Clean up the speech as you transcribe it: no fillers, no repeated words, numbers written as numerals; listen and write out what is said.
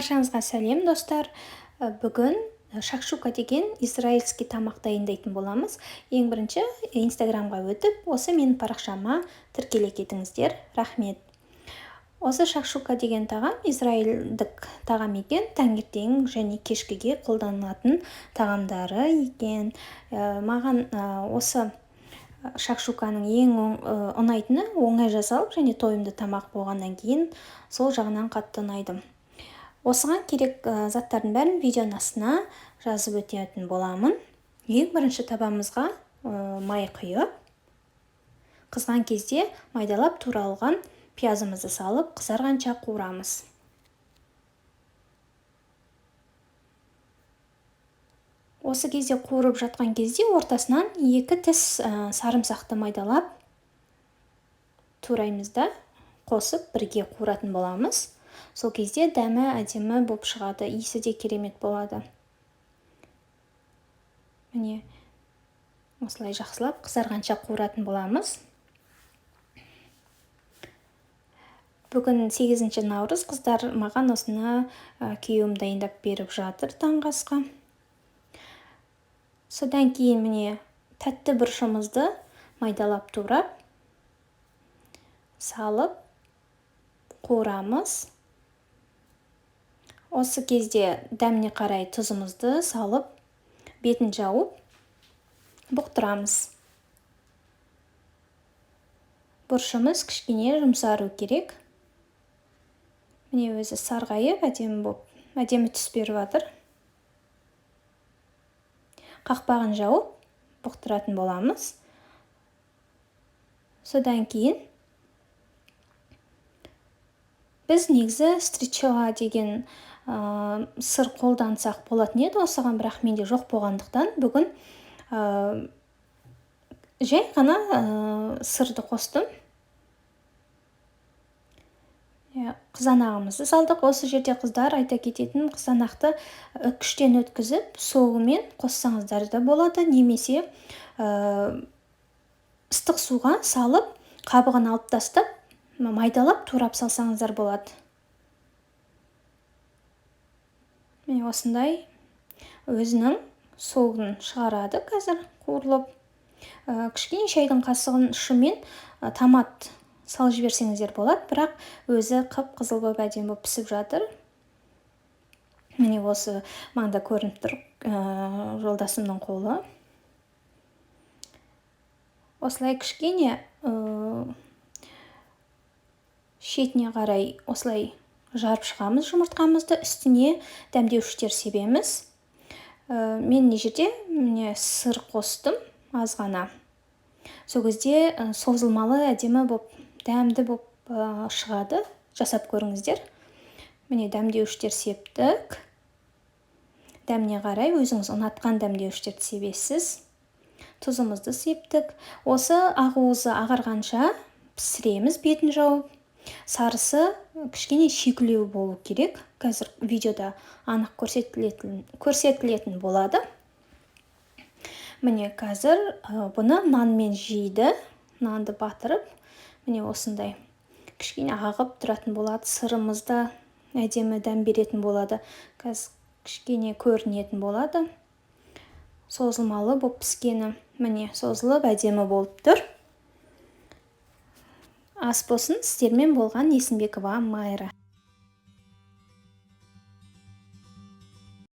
Баршаңызға сәлем достар. Бүгін шакшука деген израильский тамақ дайындайтын боламыз. Ең бірінші инстаграмға өтіп, осы менің парақшама тіркеле кетіңіздер. Рахмет. Осы шакшука деген тағам израильдік тағам екен. Таңертең және кешкіге қолданылатын тағамдары екен. Маған осы шакшуканың ең ұнайтыны оңай жасалып және тойымды тамақ болғаннан кейін сол жағынан қатты ұнайды. Осыған керек заттардың бәрін видеоның астына жазып өтетін боламын. Ең бірінші табамызға май құйып, қызған кезде майдалап туралған пиязымызды салып, қызарғанша қуырамыз. Осы кезде қуырып жатқан кезде ортасынан 2 тіс сарымсақты майдалап тураймыз да қосып бірге қуыратын боламыз. Сол кезде дәмі әдемі болып шығады, иісі де керемет болады. Міне, осылай жақсылап қызарғанша қуыратын боламыз. Бүгін 8 наурыз, қыздар маған осыны күйеуім дайындап беріп жатыр таңғы асқа. Содан кейін міне тәтті бұрышымызды майдалап турап, салып қуырамыз. Осы кезде дәміне қарай тұзымызды салып, бетін жауып, бұқтырамыз. Бұрышымыз кішкене жұмсару керек. Міне өзі сарғайып, әдемі түс беріп жатыр. Қақпағын жауып, бұқтыратын боламыз. Содан кейін біз негізі стричоа деген сыр қолдансақ болатын еді осыған, бірақ менде жоқ болғандықтан бүгін жай ғана сырды қостым. Қызанағымызды салдық. Осы жерде қыздар айта кететін, қызанақты күштен өткізіп, соғымен қоссаңыздар да болады, немесе ыстық суға салып, қабығын алып тастап, майдалап турап салсаңыздар болады. Міне осындай өзінің соғын шығарады қазір қуырылып. Кішкене шайдың қасығын ұшымен томат салып жіберсеңіздер болады, бірақ өзі қып-қызыл болып әдемі болып пісіп жатыр. Міне осы маңда көрініп тұр жолдасымның қолы. Осылай кішкене шетіне қарай осылай жарып шығамыз жұмыртқамызды, үстіне дәмдеушілер себеміз. Мен мына жерде сыр қостым, аз ғана. Сол кезде созылмалы әдемі болып, дәмді болып шығады. Жасап көріңіздер. Міне дәмдеушілер септік. Дәміне қарай өзіңіз ұнатқан дәмдеушілерді себесіз. Тұзымызды септік. Осы ақуызы ағарғанша пісіреміз, бетін жауып. Сарысы кішкене шикілеу болу керек. Қазір видеода анық көрсетілетін болады. Міне қазір бұны нанмен жейді. Нанды батырып, міне осындай кішкене ағып тұратын болады. Сырымызда әдемі дәм беретін болады. Қазір кішкене көрінетін болады. Созылмалы болып піскені. Міне созылып әдемі болып тұр. Ас болсын, сіздермен болған Есімбекова Майра.